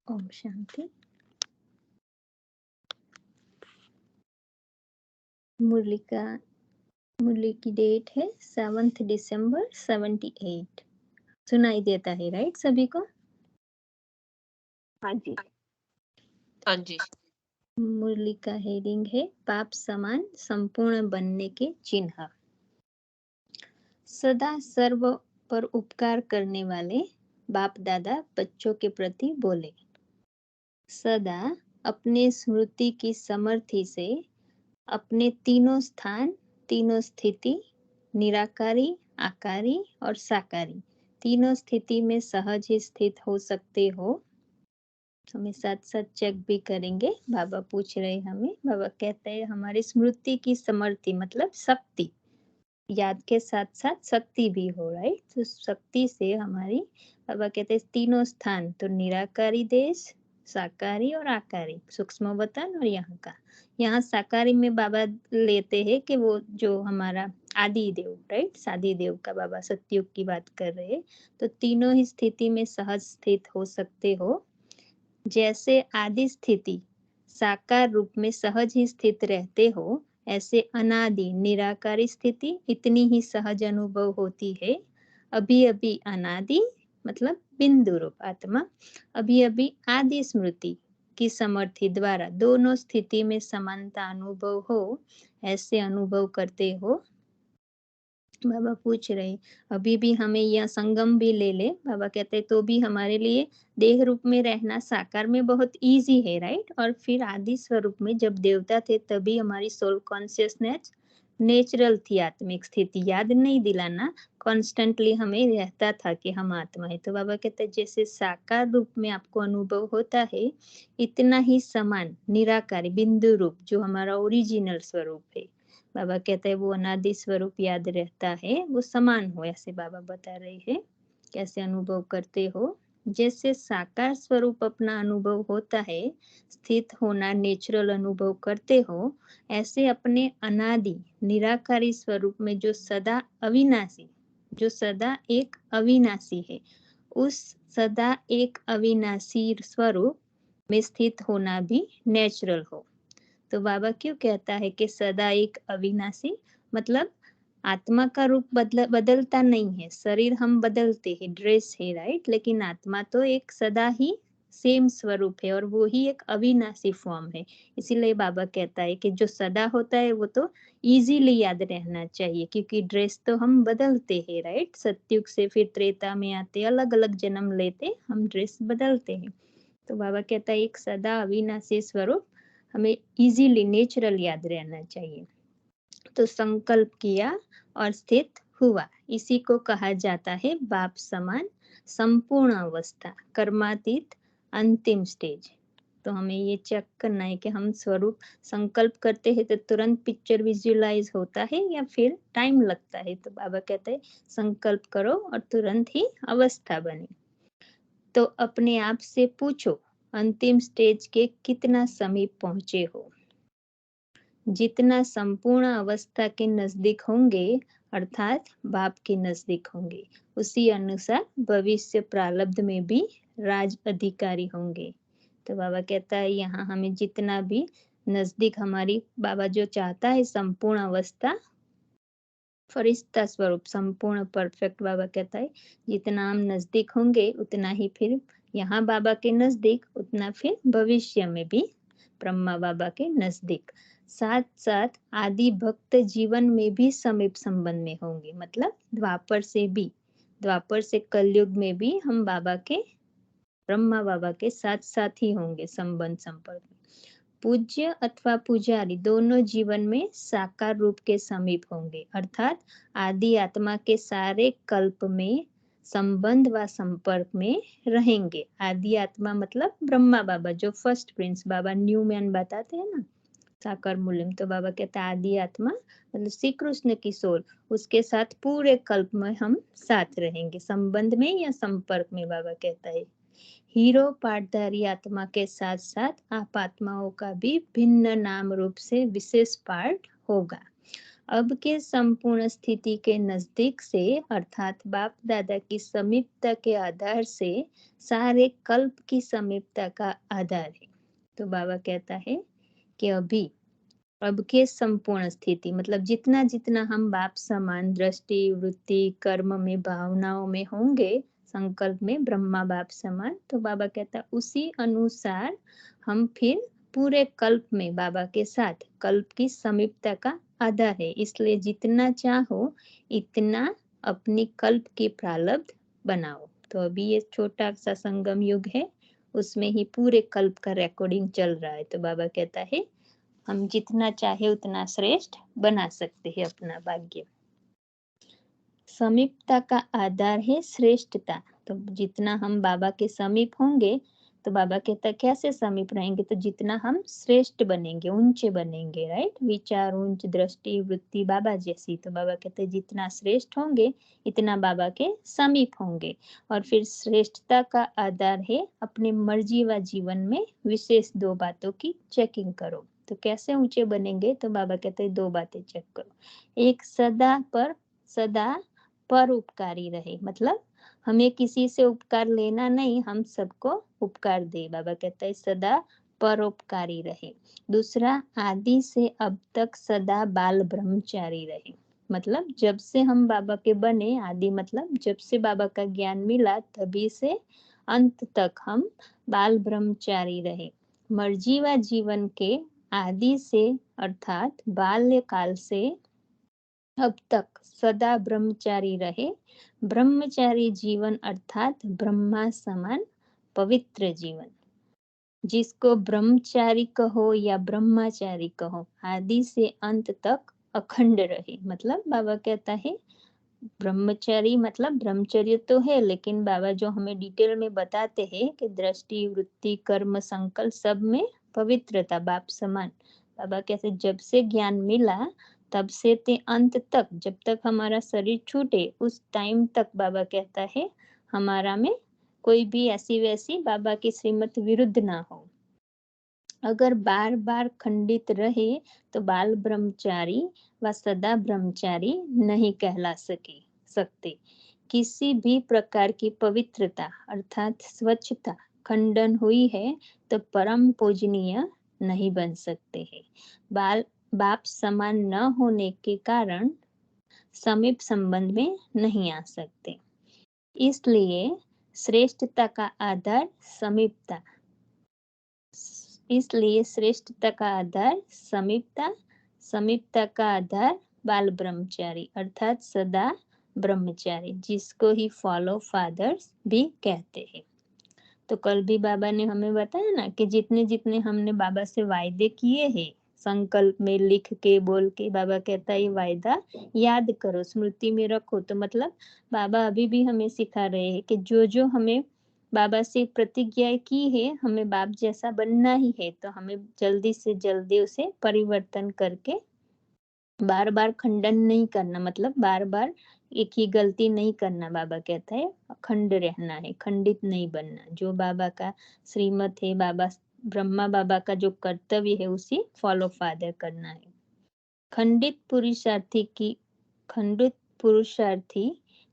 ओम शांति। मुरली की डेट है 7 दिसंबर 78। सुनाई देता है राइट सभी को? हाँ जी। हाँ जी। मुरली का हेडिंग है पाप समान संपूर्ण बनने के चिन्ह। सदा सर्व पर उपकार करने वाले बाप दादा बच्चों के प्रति बोले, सदा अपने स्मृति की समर्थि से अपने तीनों स्थान, तीनों स्थिति, निराकारी, आकारी और साकारी, तीनों स्थिति में सहज ही स्थित हो सकते हो। हमें साथ साथ चेक भी करेंगे। बाबा पूछ रहे हमें, बाबा कहते हैं हमारी स्मृति की समर्थि मतलब शक्ति, याद के साथ साथ शक्ति भी हो, राइट। तो शक्ति से हमारी, बाबा कहते हैं तीनों स्थान, तो निराकारी देश, साकारी और आकारी, सूक्ष्म वतन और यहाँ साकारी में बाबा लेते हैं कि वो जो हमारा आदि देव, राइट, सादी देव का बाबा सतयुग की बात कर रहे हैं। तो तीनों ही स्थिति में सहज स्थित हो सकते हो। जैसे आदि स्थिति साकार रूप में सहज ही स्थित रहते हो, ऐसे अनादि निराकारी स्थिति इतनी ही सहज अनुभव होती है। अभी अभी अनादि मतलब बिंदु रूप आत्मा, अभी अभी आदि स्मृति की समर्थि द्वारा दोनों स्थिति में समानता अनुभव हो, ऐसे अनुभव करते हो। बाबा पूछ रहे अभी भी हमें यह संगम भी ले ले, बाबा कहते तो भी हमारे लिए देह रूप में रहना साकार में बहुत इजी है, राइट। और फिर आदि स्वरूप में जब देवता थे तभी हमारी सोल कॉन्शियसनेस नेचुरल थी, आत्मिक स्थिति याद नहीं दिलाना, कॉन्स्टेंटली हमें रहता था कि हम आत्मा है। तो बाबा कहते जैसे साकार रूप में आपको अनुभव होता है, इतना ही समान निराकारी बिंदु रूप जो हमारा ओरिजिनल स्वरूप है, बाबा कहते हैं वो अनादि स्वरूप याद रहता है, वो समान हो, ऐसे बाबा बता रहे हैं। कैसे अनुभव करते हो? जैसे साकार स्वरूप अपना अनुभव होता है, स्थित होना नेचुरल अनुभव करते हो, ऐसे अपने अनादि निराकारी स्वरूप में जो सदा अविनाशी, जो सदा एक अविनाशी है, उस सदा एक अविनाशी स्वरूप में स्थित होना भी नेचुरल हो। तो बाबा क्यों कहता है कि सदा एक अविनाशी, मतलब आत्मा का रूप बदलता नहीं है, शरीर हम बदलते हैं, ड्रेस है, राइट, लेकिन आत्मा तो एक सदा ही सेम स्वरूप है और वो ही एक अविनाशी फॉर्म है। इसीलिए बाबा कहता है कि जो सदा होता है वो तो इजीली याद रहना चाहिए, क्योंकि ड्रेस तो हम बदलते हैं, राइट, सतयुग से फिर त्रेता में आते अलग अलग जन्म लेते, हम ड्रेस बदलते हैं। तो बाबा कहता है एक सदा अविनाशी स्वरूप हमें इजीली नेचुरल याद रहना चाहिए। तो संकल्प किया और स्थित हुआ, इसी को कहा जाता है बाप समान संपूर्ण अवस्था, कर्मातीत अंतिम स्टेज। तो हमें ये चेक करना है कि हम स्वरूप संकल्प करते हैं तो तुरंत पिक्चर विजुअलाइज होता है या फिर टाइम लगता है। तो बाबा कहते हैं संकल्प करो और तुरंत ही अवस्था बने। तो अपने आप से पूछो अंतिम स्टेज के कितना समीप पहुंचे हो। जितना संपूर्ण अवस्था के नजदीक होंगे अर्थात बाप के नजदीक होंगे, उसी अनुसार भविष्य प्रारब्ध में भी राज अधिकारी होंगे। तो बाबा कहता है यहाँ हमें जितना भी नजदीक, हमारी बाबा जो चाहता है संपूर्ण अवस्था, फरिश्ता स्वरूप संपूर्ण परफेक्ट, बाबा कहता है जितना हम नजदीक होंगे उतना ही फिर यहाँ बाबा के नजदीक, उतना फिर भविष्य में भी ब्रह्मा बाबा के नजदीक, साथ साथ आदि भक्त जीवन में भी समीप संबंध में होंगे, मतलब द्वापर से भी, द्वापर से कलयुग में भी हम बाबा के, ब्रह्मा बाबा के साथ साथ ही होंगे संबंध संपर्क में। पूज्य अथवा पुजारी दोनों जीवन में साकार रूप के समीप होंगे, अर्थात आदि आत्मा के सारे कल्प में संबंध व संपर्क में रहेंगे। आदि आत्मा मतलब ब्रह्मा बाबा, जो फर्स्ट प्रिंस बाबा न्यू मैन बताते हैं ना, साकार मूल्यम। तो बाबा कहता है आदि आत्मा मतलब श्री कृष्ण की सोल, उसके साथ पूरे कल्प में हम साथ रहेंगे, संबंध में या संपर्क में। बाबा कहता है हीरो पाठधारी आत्मा के साथ साथ आप आत्माओं का भी भिन्न नाम रूप से विशेष पाठ होगा। अब के संपूर्ण स्थिति के नजदीक से अर्थात बाप दादा की समीपता के आधार से सारे कल्प की समीपता का आधार है। तो बाबा कहता है कि अब के संपूर्ण स्थिति मतलब जितना जितना हम बाप समान दृष्टि वृत्ति कर्म में भावनाओं में होंगे, संकल्प में ब्रह्मा बाप समान, तो बाबा कहता उसी अनुसार हम फिर पूरे कल्प में बाबा के साथ कल्प की समीपता का आधार है। इसलिए जितना चाहो इतना अपनी कल्प की प्रारब्ध बनाओ। तो अभी ये छोटा सा संगम युग है, उसमें ही पूरे कल्प का रिकॉर्डिंग चल रहा है। तो बाबा कहता है हम जितना चाहे उतना श्रेष्ठ बना सकते हैं अपना भाग्य। समीपता का आधार है श्रेष्ठता। तो जितना हम बाबा के समीप होंगे, तो बाबा कहता कैसे समीप रहेंगे, तो जितना हम श्रेष्ठ बनेंगे, ऊंचे बनेंगे, राइट। विचार ऊंच, दृष्टि वृत्ति बाबा जैसी। तो बाबा कहते जितना श्रेष्ठ होंगे इतना बाबा के समीप होंगे। और फिर श्रेष्ठता का आधार है अपनी मर्जी व जीवन में विशेष दो बातों की चेकिंग करो। तो कैसे ऊंचे बनेंगे, तो बाबा कहते हैं दो बातें चेक करो। एक सदा परोपकारी रहे, मतलब हमें किसी से उपकार लेना नहीं, हम सबको उपकार दे। बाबा कहता है सदा परोपकारी रहे। दूसरा, आदि से अब तक सदा बाल ब्रह्मचारी रहे, मतलब जब से हम बाबा के बने, आदि मतलब जब से बाबा का ज्ञान मिला तभी से अंत तक हम बाल ब्रह्मचारी रहे। मर्जी व जीवन के आदि से अर्थात बाल्यकाल से अब तक सदा ब्रह्मचारी रहे। ब्रह्मचारी जीवन अर्थात ब्रह्मा समान पवित्र जीवन। जिसको ब्रह्मचारी कहो या ब्रह्मचारी कहो, आदि से अंत तक अखंड रहे। मतलब बाबा कहता है ब्रह्मचारी मतलब ब्रह्मचर्य तो है, लेकिन बाबा जो हमें डिटेल में बताते हैं कि दृष्टि वृत्ति कर्म संकल्प सब में पवित्रता बाप समान। बाबा कहते जब से ज्ञान मिला तब से ते अंत तक, जब तक हमारा शरीर छूटे उस टाइम तक बाबा कहता है हमारा में कोई भी ऐसी वैसी बाबा की श्रीमत विरुद्ध ना हो। अगर बार बार खंडित रहे तो बाल ब्रह्मचारी व सदा ब्रह्मचारी नहीं कहला सकते। किसी भी प्रकार की पवित्रता अर्थात स्वच्छता खंडन हुई है तो परम पूजनीय नहीं बन सकते हैं। बाप समान न होने के कारण समीप संबंध में नहीं आ सकते। इसलिए श्रेष्ठता का आधार समीपता, इसलिए श्रेष्ठता का आधार समीपता, समीपता का आधार बाल ब्रह्मचारी अर्थात सदा ब्रह्मचारी, जिसको ही फॉलो फादर्स भी कहते हैं। तो कल भी बाबा ने हमें बताया ना कि जितने जितने हमने बाबा से वायदे किए हैं संकल्प में लिख के बोल के, बाबा कहता है ये वायदा याद करो, स्मृति में रखो। तो मतलब बाबा अभी भी हमें सिखा रहे हैं कि जो जो हमें बाबा से प्रतिज्ञा की है हमें बाप जैसा बनना ही है, तो हमें जल्दी से जल्दी उसे परिवर्तन करके बार बार खंडन नहीं करना, मतलब बार बार एक ही गलती नहीं करना। बाबा कहता है अखंड रहना है, खंडित नहीं बनना। जो बाबा का श्रीमत है, बाबा ब्रह्मा बाबा का जो कर्तव्य है उसी फॉलो फादर करना है। खंडित पुरुषार्थी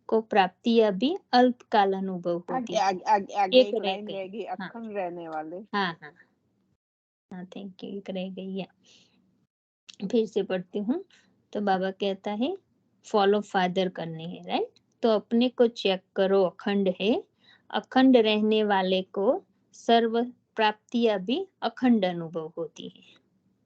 को प्राप्ति अभी अल्पकाल अनुभव होती है। आगे एक एक रह लाइन गई, रहेगी हाँ अखंड रहने वाले। हाँ हाँ हाँ, थैंक यू। एक रह गई है, फिर से पढ़ती हूँ। तो बाबा कहता है फॉलो फादर करने हैं, राइट। तो अपने को चेक करो, अखंड है। अखंड रहने वाले को सर्व प्राप्तियां भी अखंड अनुभव होती है।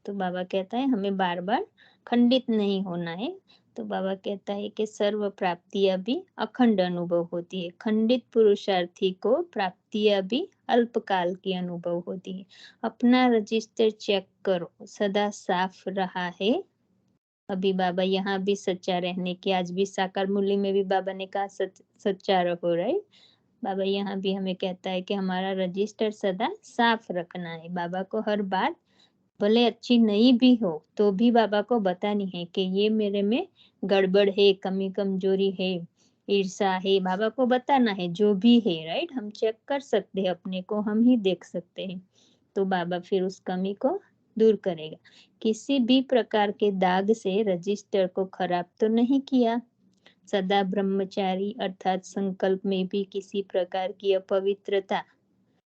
तो बाबा कहता है हमें बार बार खंडित नहीं होना है। तो बाबा कहता है कि सर्व प्राप्तियां भी अखंड अनुभव होती है। खंडित पुरुषार्थी को प्राप्तियां भी अल्पकाल की अनुभव होती है। अपना रजिस्टर चेक करो, सदा साफ रहा है। अभी बाबा यहाँ भी सच्चा रहने की, आज भी साकार मूल्य में भी बाबा ने कहा सच्चा रहो, राइट। बाबा यहाँ भी हमें कहता है कि हमारा रजिस्टर सदा साफ रखना है। बाबा को हर बात भले अच्छी नहीं भी हो तो भी बाबा को बतानी है कि ये मेरे में गड़बड़ है, कमी कमजोरी है, ईर्षा है, बाबा को बताना है जो भी है, राइट। हम चेक कर सकते हैं अपने को, हम ही देख सकते हैं। तो बाबा फिर उस कमी को दूर करेगा। किसी भी प्रकार के दाग से रजिस्टर को खराब तो नहीं किया। सदा ब्रह्मचारी अर्थात संकल्प में भी किसी प्रकार की अपवित्रता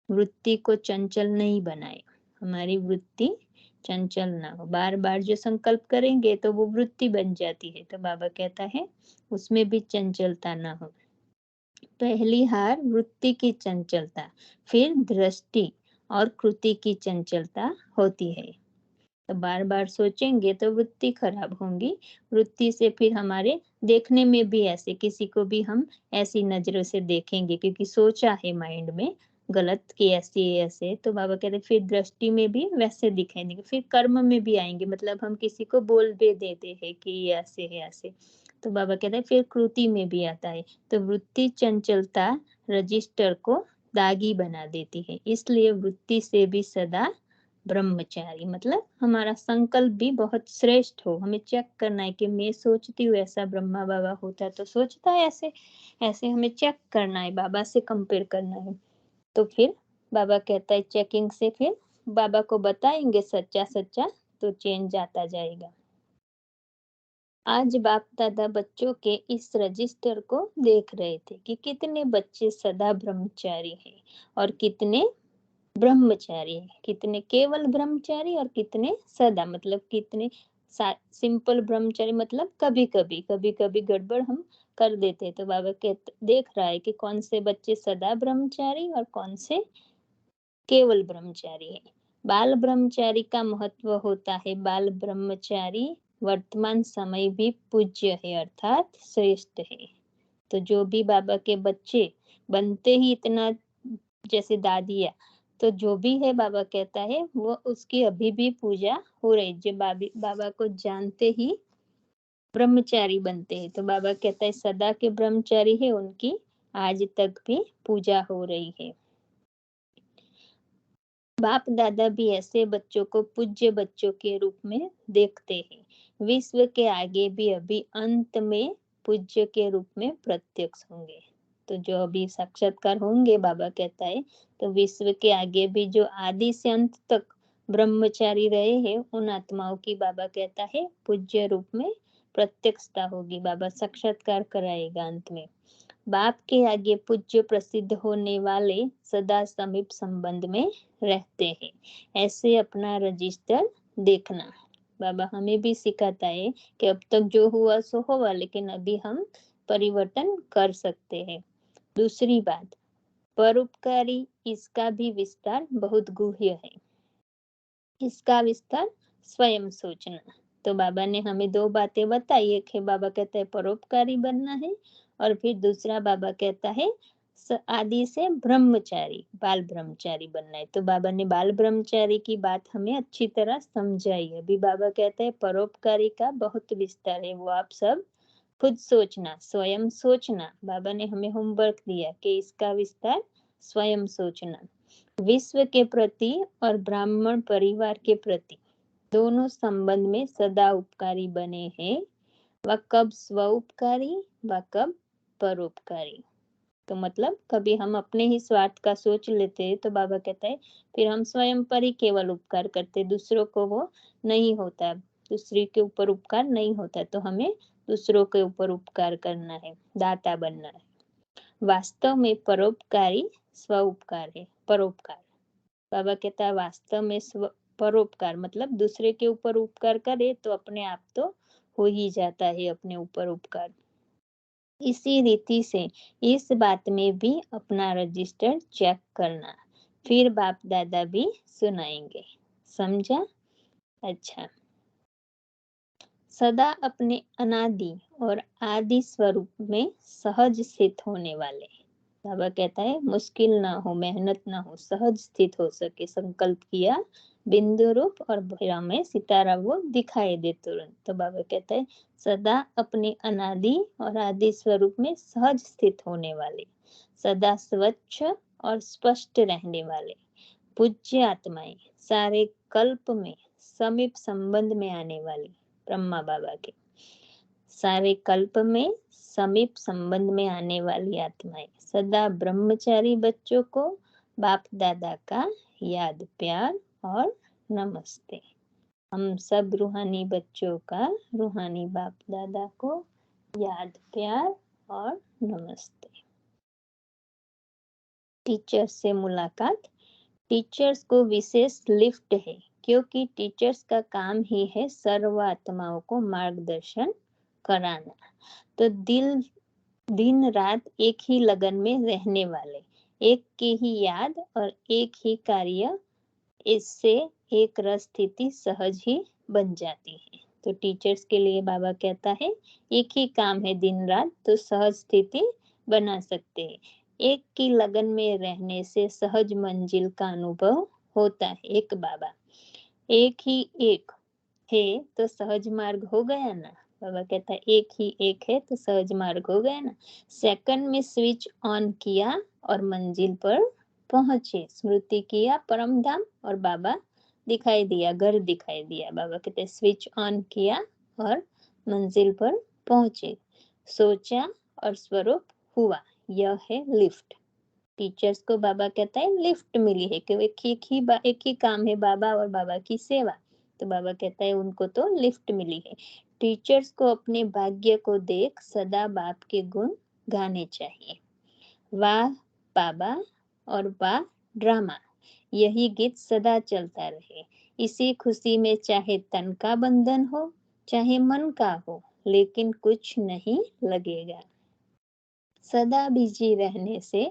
वृत्ति को चंचल नहीं बनाए। हमारी वृत्ति चंचल ना हो। बार बार जो संकल्प करेंगे तो वो वृत्ति बन जाती है। तो बाबा कहता है उसमें भी चंचलता ना हो। पहली हार वृत्ति की चंचलता, फिर दृष्टि और कृति की चंचलता होती है। तो बार बार सोचेंगे तो वृत्ति खराब होंगी। वृत्ति से फिर हमारे देखने में भी ऐसे किसी को भी हम ऐसी नजरों से देखेंगे क्योंकि सोचा है माइंड में गलत कि ऐसे ऐसे। तो बाबा कहते फिर दृष्टि में भी वैसे दिखाई देंगे, फिर कर्म में भी आएंगे। मतलब हम किसी को बोल भी देते हैं कि ये ऐसे है ऐसे। तो बाबा कहते हैं फिर कृति में भी आता है। तो वृत्ति चंचलता रजिस्टर को दागी बना देती है। इसलिए वृत्ति से भी सदा ब्रह्मचारी, मतलब हमारा संकल्प भी बहुत श्रेष्ठ हो। हमें चेक करना है कि मैं सोचती हूँ ऐसा, ब्रह्मा बाबा होता तो सोचता है ऐसे ऐसे। हमें चेक करना है, बाबा से कंपेयर करना है। तो फिर बाबा कहता है चेकिंग से फिर बाबा को बताएंगे सच्चा सच्चा, तो चेंज आता जाएगा। आज बाप दादा बच्चों के इस रजिस्टर को देख रहे थे कि कितने बच्चे सदा ब्रह्मचारी हैं और कितने ब्रह्मचारी है, कितने केवल ब्रह्मचारी और कितने सदा, मतलब कितने सिंपल ब्रह्मचारी, मतलब कभी कभी गड़बड़ हम कर देते हैं। तो बाबा के देख रहा है कि कौन से बच्चे सदा ब्रह्मचारी और कौन से केवल ब्रह्मचारी है। बाल ब्रह्मचारी का महत्व होता है। बाल ब्रह्मचारी वर्तमान समय भी पूज्य है अर्थात श्रेष्ठ है। तो जो भी बाबा के बच्चे बनते ही इतना, जैसे दादिया, तो जो भी है बाबा कहता है वो उसकी अभी भी पूजा हो रही। जो बाबा को जानते ही ब्रह्मचारी बनते हैं। तो बाबा कहता है सदा के ब्रह्मचारी है उनकी आज तक भी पूजा हो रही है। बाप दादा भी ऐसे बच्चों को पूज्य बच्चों के रूप में देखते हैं। विश्व के आगे भी अभी अंत में पूज्य के रूप में प्रत्यक्ष होंगे। तो जो अभी साक्षात्कार होंगे बाबा कहता है, तो विश्व के आगे भी जो आदि से अंत तक ब्रह्मचारी रहे हैं उन आत्माओं की बाबा कहता है पूज्य रूप में प्रत्यक्षता होगी। बाबा साक्षात्कार कराएगा अंत में। बाप के आगे पूज्य प्रसिद्ध होने वाले सदा समीप संबंध में रहते हैं। ऐसे अपना रजिस्टर देखना। बाबा हमें भी सिखाता है कि अब तक जो हुआ सो हुआ, लेकिन अभी हम परिवर्तन कर सकते हैं। दूसरी बात, परोपकारी, इसका भी विस्तार बहुत गुह्य है। इसका विस्तार स्वयं सोचना। तो बाबा ने हमें दो बातें बताई। एक है बाबा कहता है परोपकारी बनना है, और फिर दूसरा बाबा कहता है आदि से ब्रह्मचारी, बाल ब्रह्मचारी बनना है। तो बाबा ने बाल ब्रह्मचारी की बात हमें अच्छी तरह समझाई है। अभी बाबा कहता है परोपकारी का बहुत विस्तार है, वो आप सब खुद सोचना, स्वयं सोचना। बाबा ने हमें होमवर्क दिया कि इसका विस्तार स्वयं सोचना। विश्व के प्रति और ब्राह्मण परिवार के प्रति दोनों संबंध में सदा उपकारी बने हैं। व कब स्व उपकारी व कब परोपकारी। तो मतलब कभी हम अपने ही स्वार्थ का सोच लेते हैं, तो बाबा कहता है फिर हम स्वयं पर ही केवल उपकार करते, दूसरों को वो नहीं होता, दूसरे के ऊपर उपकार नहीं होता। तो हमें दूसरों के ऊपर उपकार करना है, दाता बनना है। वास्तव में परोपकारी स्व उपकार है। परोपकार, बाबा कहता है वास्तव में परोपकार मतलब दूसरे के ऊपर उपकार करे तो अपने आप तो हो ही जाता है अपने ऊपर उपकार। इसी रीति से इस बात में भी अपना रजिस्टर चेक करना, फिर बाप दादा भी सुनाएंगे। समझा? अच्छा। सदा अपने अनादि और आदि स्वरूप में सहज स्थित होने वाले। बाबा कहता है मुश्किल ना हो, मेहनत ना हो, सहज स्थित हो सके। संकल्प किया बिंदु रूप और भैरा में सितारा वो दिखाई दे तुरंत। तो बाबा कहता है सदा अपने अनादि और आदि स्वरूप में सहज स्थित होने वाले, सदा स्वच्छ और स्पष्ट रहने वाले पूज्य आत्माएं, सारे कल्प में समीप संबंध में आने वाली ब्रह्मा बाबा के, सारे कल्प में समीप संबंध में आने वाली आत्माएं सदा ब्रह्मचारी बच्चों को बाप दादा का याद, प्यार और नमस्ते। हम सब रूहानी बच्चों का रूहानी बाप दादा को याद, प्यार और नमस्ते। टीचर्स से मुलाकात। टीचर्स को विशेष लिफ्ट है क्योंकि टीचर्स का काम ही है सर्व आत्माओं को मार्गदर्शन कराना। तो दिन रात एक ही लगन में रहने वाले, एक की ही याद और एक ही कार्य, इससे एक रस स्थिति सहज ही बन जाती है। तो टीचर्स के लिए बाबा कहता है एक ही काम है दिन रात, तो सहज स्थिति बना सकते हैं। एक की लगन में रहने से सहज मंजिल का अनुभव होता है। एक बाबा, एक ही एक है तो सहज मार्ग हो गया ना। बाबा कहता है एक ही एक है तो सहज मार्ग हो गया ना। सेकंड में स्विच ऑन किया और मंजिल पर पहुंचे। स्मृति किया परम धाम और बाबा दिखाई दिया, घर दिखाई दिया। बाबा कहते स्विच ऑन किया और मंजिल पर पहुंचे। सोचा और स्वरूप हुआ, यह है लिफ्ट। टीचर्स को बाबा कहता है लिफ्ट मिली है कि एक ही काम है बाबा और बाबा की सेवा। तो बाबा कहता है उनको तो लिफ्ट मिली है। टीचर्स को अपने भाग्य को देख सदा बाप के गुण गाने चाहिए। वाह बाबा और वाह ड्रामा, यही गीत सदा चलता रहे। इसी खुशी में चाहे तन का बंधन हो चाहे मन का हो, लेकिन कुछ नहीं लगेगा। सदा बिजी रहने से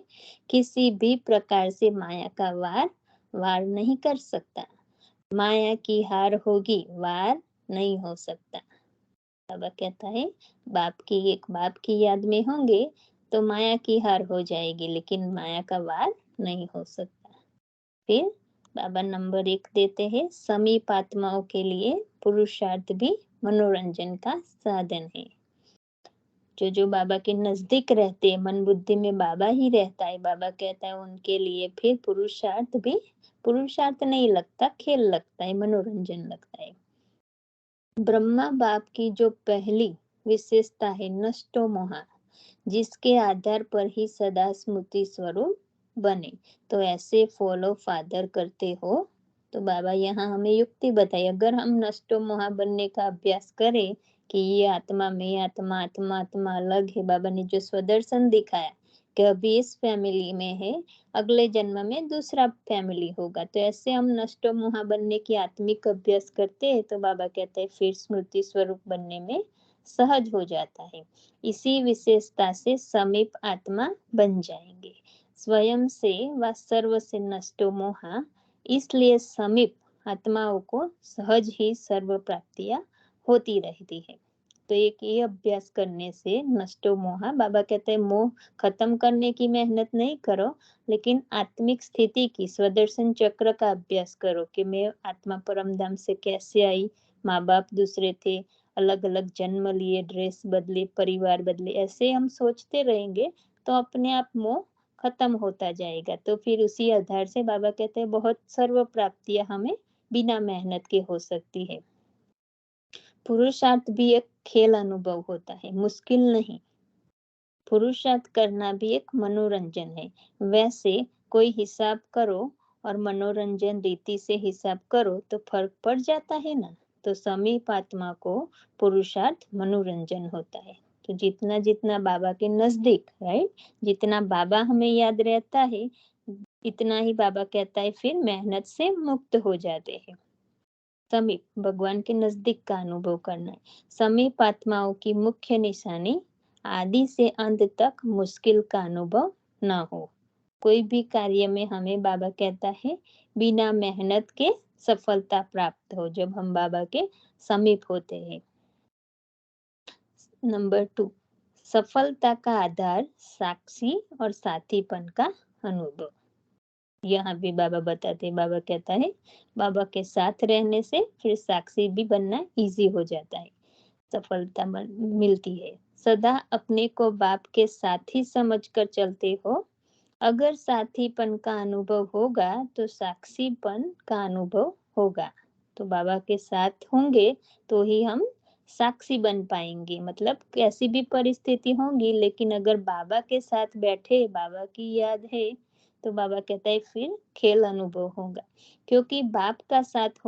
किसी भी प्रकार से माया का वार नहीं कर सकता। माया की हार होगी, वार नहीं हो सकता। बाबा कहता है बाप की याद में होंगे तो माया की हार हो जाएगी, लेकिन माया का वार नहीं हो सकता। फिर बाबा नंबर 1 देते हैं, समीप आत्माओं के लिए पुरुषार्थ भी मनोरंजन का साधन है। जो बाबा के नजदीक रहते हैं, मन बुद्धि में बाबा ही रहता है, बाबा कहता है उनके लिए फिर पुरुषार्थ नहीं लगता, खेल लगता है, मनोरंजन लगता है। ब्रह्मा बाप की जो पहली विशेषता है नष्टो मोहा, जिसके आधार पर ही सदा स्मृति स्वरूप बने। तो ऐसे फॉलो फादर करते हो। तो बाबा यहाँ हमें युक्ति बताई, अगर हम नष्टो मोहा बनने का अभ्यास करें कि ये आत्मा में आत्मा आत्मा आत्मा अलग है, बाबा ने जो स्वदर्शन दिखाया कि अभी इस फैमिली में है, अगले जन्म में दूसरा फैमिली होगा। तो ऐसे हम नष्टो मोहा बनने की आत्मिक अभ्यास करते हैं तो बाबा कहते हैं फिर स्मृति स्वरूप बनने में सहज हो जाता है। इसी विशेषता से समीप आत्मा बन जाएंगे। स्वयं से व सर्व से नष्टो मोहा, इसलिए समीप आत्माओं को सहज ही सर्व प्राप्तियां होती रहती है। तो एक ये अभ्यास करने से नष्टो मोहा, बाबा कहते हैं मोह खत्म करने की मेहनत नहीं करो, लेकिन आत्मिक स्थिति की स्वदर्शन चक्र का अभ्यास करो कि मैं आत्मा परम धाम से कैसे आई, माँ बाप दूसरे थे, अलग अलग जन्म लिए, ड्रेस बदले, परिवार बदले, ऐसे हम सोचते रहेंगे तो अपने आप मोह खत्म होता जाएगा। तो फिर उसी आधार से बाबा कहते हैं बहुत सर्व प्राप्तियां हमें बिना मेहनत के हो सकती है। पुरुषार्थ भी एक खेल अनुभव होता है, मुश्किल नहीं। पुरुषार्थ करना भी एक मनोरंजन है। वैसे कोई हिसाब करो और मनोरंजन रीति से हिसाब करो तो फर्क पड़ जाता है ना। तो समीप आत्मा को पुरुषार्थ मनोरंजन होता है। तो जितना जितना बाबा के नजदीक, राइट, जितना बाबा हमें याद रहता है, इतना ही बाबा कहता है फिर मेहनत से मुक्त हो जाते हैं। समीप, भगवान के नजदीक का अनुभव करना है। समीप आत्माओं की मुख्य निशानी आदि से अंत तक मुश्किल का अनुभव न हो। कोई भी कार्य में हमें बाबा कहता है बिना मेहनत के सफलता प्राप्त हो, जब हम बाबा के समीप होते हैं। नंबर 2, सफलता का आधार साक्षी और साथीपन का अनुभव। यहाँ भी बाबा बताते हैं, बाबा कहता है बाबा के साथ रहने से फिर साक्षी भी बनना इजी हो जाता है, सफलता मिलती है। सदा अपने को बाप के साथ ही समझकर चलते हो। अगर साथीपन का अनुभव होगा तो साक्षीपन का अनुभव होगा। तो बाबा के साथ होंगे तो ही हम साक्षी बन पाएंगे। मतलब कैसी भी परिस्थिति होगी, लेकिन अगर बाबा के साथ बैठे, बाबा की याद है, तो बाबा कहता है फिर खेल अनुभव होगा, क्योंकि बाप का साथ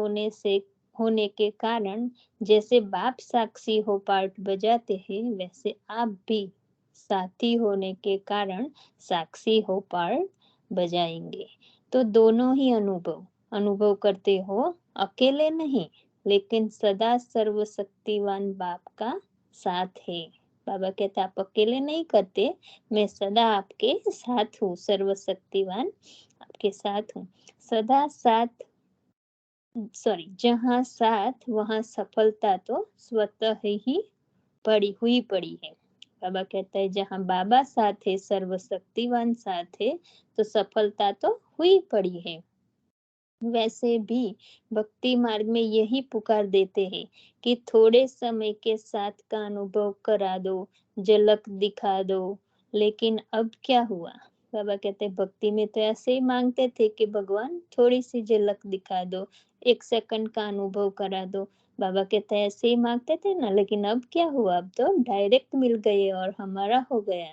होने के कारण जैसे बाप साक्षी हो पार्ट बजाते हैं, वैसे आप भी साथी होने के कारण साक्षी हो पार्ट बजाएंगे। तो दोनों ही अनुभव अनुभव करते हो, अकेले नहीं, लेकिन सदा सर्वशक्तिवान बाप का साथ है। बाबा कहते आप अकेले नहीं करते, मैं सदा आपके साथ हूँ, सर्वशक्तिवान आपके साथ हूँ। सदा साथ, सॉरी, जहाँ साथ वहाँ सफलता तो स्वतः ही पड़ी है। बाबा कहता है जहाँ बाबा साथ है, सर्वशक्तिवान साथ है, तो सफलता तो हुई पड़ी है। वैसे भी भक्ति मार्ग में यही पुकार देते हैं कि थोड़े समय के साथ का अनुभव करा दो, झलक दिखा दो। लेकिन अब क्या हुआ? बाबा कहते हैं भक्ति में तो ऐसे ही मांगते थे कि भगवान थोड़ी सी झलक दिखा दो, 1 सेकंड का अनुभव करा दो। बाबा कहते हैं ऐसे ही मांगते थे ना, लेकिन अब क्या हुआ? अब तो डायरेक्ट मिल गए और हमारा हो गया,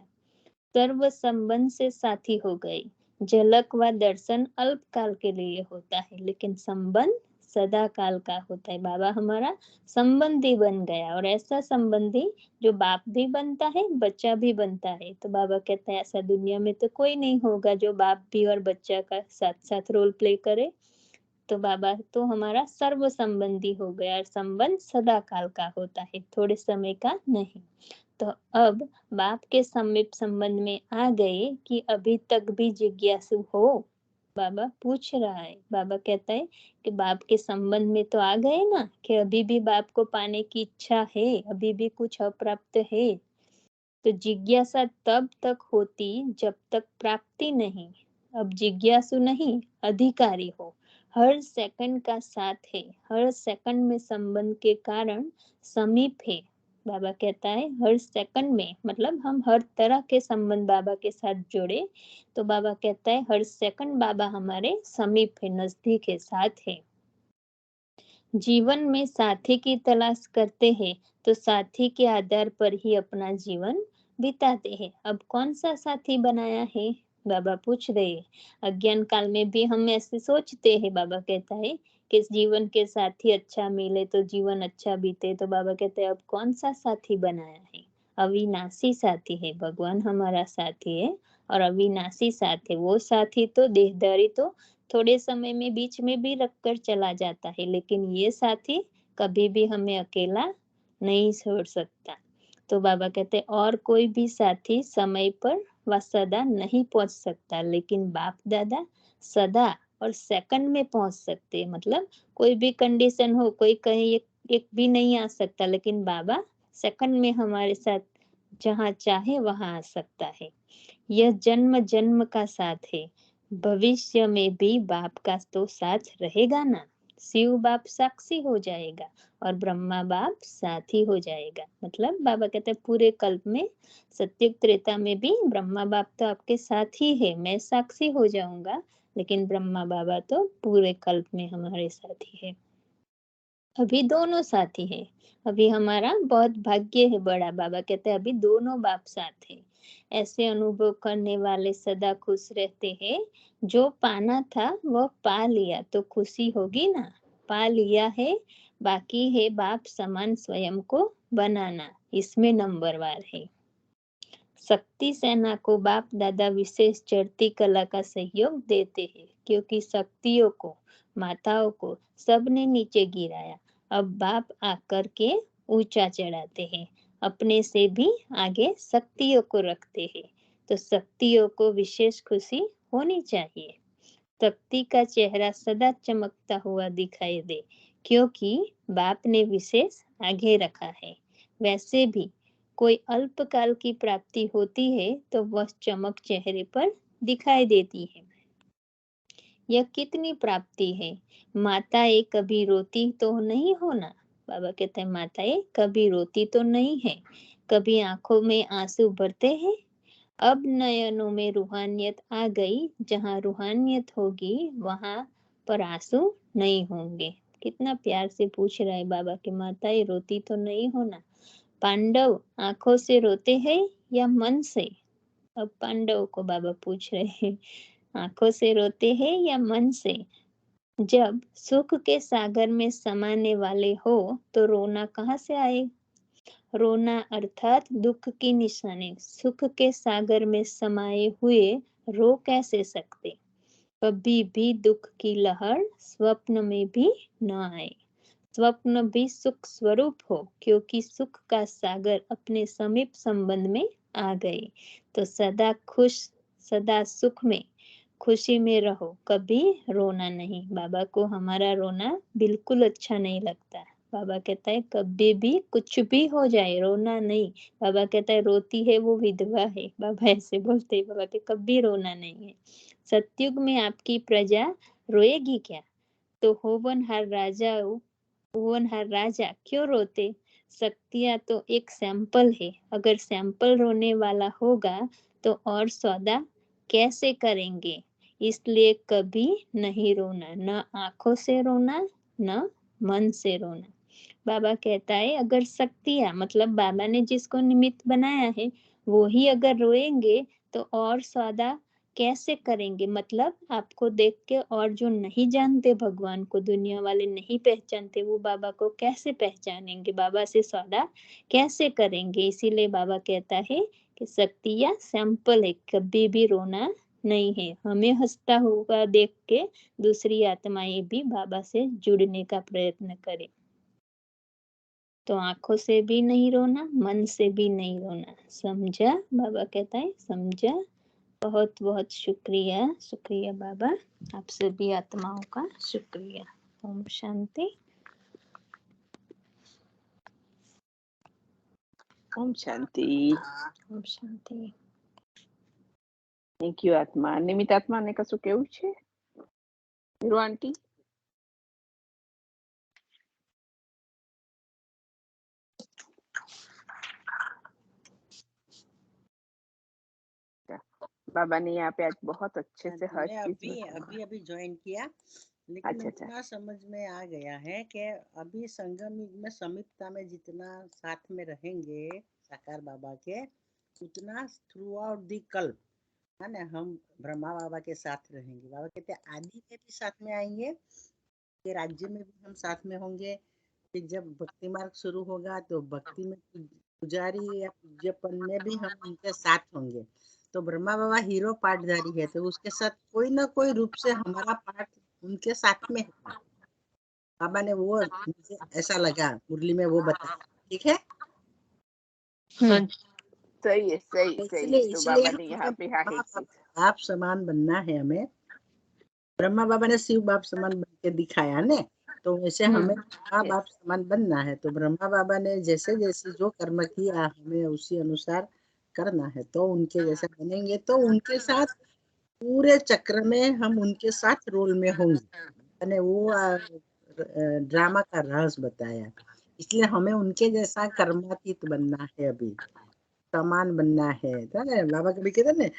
सर्व संबंध से साथी हो गए। झलक व दर्शन अल्पकाल के लिए होता है, लेकिन संबंध सदा काल का होता है। बाबा हमारा संबंधी बन गया, और ऐसा संबंधी जो बाप भी बनता है, बच्चा भी बनता है। तो बाबा कहता है ऐसा दुनिया में तो कोई नहीं होगा जो बाप भी और बच्चा का साथ साथ रोल प्ले करे। तो बाबा तो हमारा सर्व संबंधी हो गया, और संबंध सदा काल का होता है, थोड़े समय का नहीं। तो अब बाप के समीप संबंध में आ गए कि अभी तक भी जिज्ञासु हो? बाबा पूछ रहा है। बाबा कहता है कि बाप के संबंध में तो आ गए ना, कि अभी भी बाप को पाने की इच्छा है, अभी भी कुछ अप्राप्त है। तो जिज्ञासा तब तक होती जब तक प्राप्ति नहीं। अब जिज्ञासु नहीं, अधिकारी हो। हर सेकंड का साथ है, हर सेकंड में संबंध के कारण समीप है। बाबा कहता है हर सेकंड में, मतलब हम हर तरह के संबंध बाबा के साथ जोड़े, तो बाबा कहता है हर सेकंड बाबा हमारे समीप है, नजदीक है, साथ है। जीवन में साथी की तलाश करते हैं, तो साथी के आधार पर ही अपना जीवन बिताते हैं। अब कौन सा साथी बनाया है? बाबा पूछ रहे हैं। अज्ञान काल में भी हम ऐसे सोचते हैं। बाबा कहता है कि जीवन के साथी अच्छा मिले तो जीवन अच्छा बीते। तो बाबा कहते हैं अब कौन सा साथी बनाया है? अविनाशी साथी है, भगवान हमारा साथी है, और अविनाशी साथी, वो साथी तो देहधारी तो थोड़े समय में बीच में भी रखकर चला जाता है, लेकिन ये साथी कभी भी हमें अकेला नहीं छोड़ सकता। तो बाबा कहते और कोई भी साथी समय पर व सदा नहीं पहुंच सकता, लेकिन बाप दादा सदा और सेकंड में पहुंच सकते। मतलब कोई भी कंडीशन हो, कोई कहीं एक भी नहीं आ सकता, लेकिन बाबा सेकंड में हमारे साथ जहाँ चाहे वहां आ सकता है। यह जन्म जन्म का साथ है, भविष्य में भी बाप का तो साथ रहेगा ना। शिव बाप साक्षी हो जाएगा और ब्रह्मा बाप साथी हो जाएगा। मतलब बाबा कहते हैं पूरे कल्प में, सत्युग त्रेता में भी ब्रह्मा बाप तो आपके साथ ही है, मैं साक्षी हो जाऊंगा, लेकिन ब्रह्मा बाबा तो पूरे कल्प में हमारे साथी है। अभी दोनों साथी है, अभी हमारा बहुत भाग्य है बड़ा। बाबा कहते हैं अभी दोनों बाप साथ है। ऐसे अनुभव करने वाले सदा खुश रहते हैं। जो पाना था वह पा लिया तो खुशी होगी ना। पा लिया है, बाकी है बाप समान स्वयं को बनाना, इसमें नंबरवार है। शक्ति सेना को बाप दादा विशेष चढ़ती कला का सहयोग देते हैं, क्योंकि शक्तियों को, माताओं को सबने नीचे गिराया। अब बाप आकर के ऊंचा चढ़ाते हैं, अपने से भी आगे शक्तियों को रखते हैं। तो शक्तियों को विशेष खुशी होनी चाहिए। शक्ति का चेहरा सदा चमकता हुआ दिखाई दे, क्योंकि बाप ने विशेष आगे रखा है। वैसे भी कोई अल्पकाल की प्राप्ति होती है तो वह चमक चेहरे पर दिखाई देती है। यह कितनी प्राप्ति है। माताएं कभी रोती तो नहीं हो ना। बाबा कहते हैं माताएं कभी रोती तो नहीं है, कभी आंखों में आंसू भरते हैं। अब नयनों में रूहानियत आ गई, जहाँ रूहानियत होगी वहां पर आंसू नहीं होंगे। कितना प्यार से पूछ रहा है बाबा कि माताएं रोती तो नहीं हो ना। पांडव आंखों से रोते हैं या मन से? अब पांडव को बाबा पूछ रहे हैं। आंखों से रोते हैं या मन से? जब सुख के सागर में समाने वाले हो तो रोना कहाँ से आए? रोना अर्थात दुख की निशानी। सुख के सागर में समाये हुए रो कैसे सकते? कभी भी दुख की लहर स्वप्न में भी न आए। स्वप्न भी सुख स्वरूप हो, क्योंकि सुख का सागर अपने समीप संबंध में आ गए। तो सदा खुश, सदा सुख में, खुशी में रहो, कभी रोना नहीं। बाबा को हमारा रोना बिल्कुल अच्छा नहीं लगता। बाबा कहता है कभी भी कुछ भी हो जाए रोना नहीं। बाबा कहता है रोती है वो विधवा है। बाबा ऐसे बोलते हैं, बाबा के कभी रोना नहीं है। सतयुग में आपकी प्रजा रोएगी क्या? तो होनहार राजा क्यों रोते? शक्तियाँ तो एक सैंपल है। अगर सैंपल रोने वाला होगा तो और सौदा कैसे करेंगे? इसलिए कभी नहीं रोना, न आंखों से रोना, न मन से रोना। बाबा कहता है अगर शक्तियाँ मतलब बाबा ने जिसको निमित्त बनाया है वो ही अगर रोएंगे तो और सौदा कैसे करेंगे? मतलब आपको देख के और जो नहीं जानते भगवान को, दुनिया वाले नहीं पहचानते, वो बाबा को कैसे पहचानेंगे? बाबा से सौदा कैसे करेंगे? इसीलिए बाबा कहता है कि शक्तियाँ सैंपल है, कभी भी रोना नहीं है। हमें हंसता हुआ देख के दूसरी आत्माएं भी बाबा से जुड़ने का प्रयत्न करें। तो आंखों से भी नहीं रोना, मन से भी नहीं रोना। समझा? बाबा कहता है समझा। बहुत बहुत शुक्रिया, शुक्रिया बाबा। आप सभी आत्माओं का शुक्रिया। ओम शांति। ओम शांति। ओम शांति। थैंक यू आत्मा। निमित आत्मा ने कશું કેવું છે હીરો આંટી? बाबा ने यहाँ पे आज बहुत अच्छे से हर मैंने चीज अभी ज्वाइन किया, लेकिन अच्छा इतना समझ में आ गया है कि अभी संगम युग में समीपता में जितना साथ में रहेंगे साकार बाबा के, उतना थ्रू आउट दी कल्प है ना हम ब्रह्मा बाबा के साथ रहेंगे। बाबा कहते हैं आदि में भी साथ में आएंगे, के राज्य में भी हम साथ में होंगे। फिर जब भक्ति मार्ग शुरू होगा तो भक्ति में पुजारी या पूज्यपन में भी हम उनके साथ होंगे। तो ब्रह्मा बाबा हीरो पाठधारी है, तो उसके साथ कोई ना कोई रूप से हमारा पाठ उनके साथ में है। बाबा ने वो मुझे ऐसा लगा मुरली में वो बताया। ठीक है, हाँ जी। सही है, सही तो सही है। तो इसलिए बाबा ने यहाँ पे हाँ एक चीज बाप समान बनना है हमें। ब्रह्मा बाबा ने शिव बाप समान बन के दिखाया ने, तो वैसे हमें ब्रह्मा बाप समान बनना है। तो ब्रह्मा बाबा ने जैसे जैसे जो कर्म किया हमें उसी अनुसार करना है। तो उनके जैसा बनेंगे तो उनके साथ पूरे चक्र में हम उनके साथ रोल में होंगे। मैंने वो ड्रामा का रहस्य बताया। इसलिए हमें उनके जैसा कर्मातीत बनना है, अभी समान बनना है। बाबा कभी कहते ना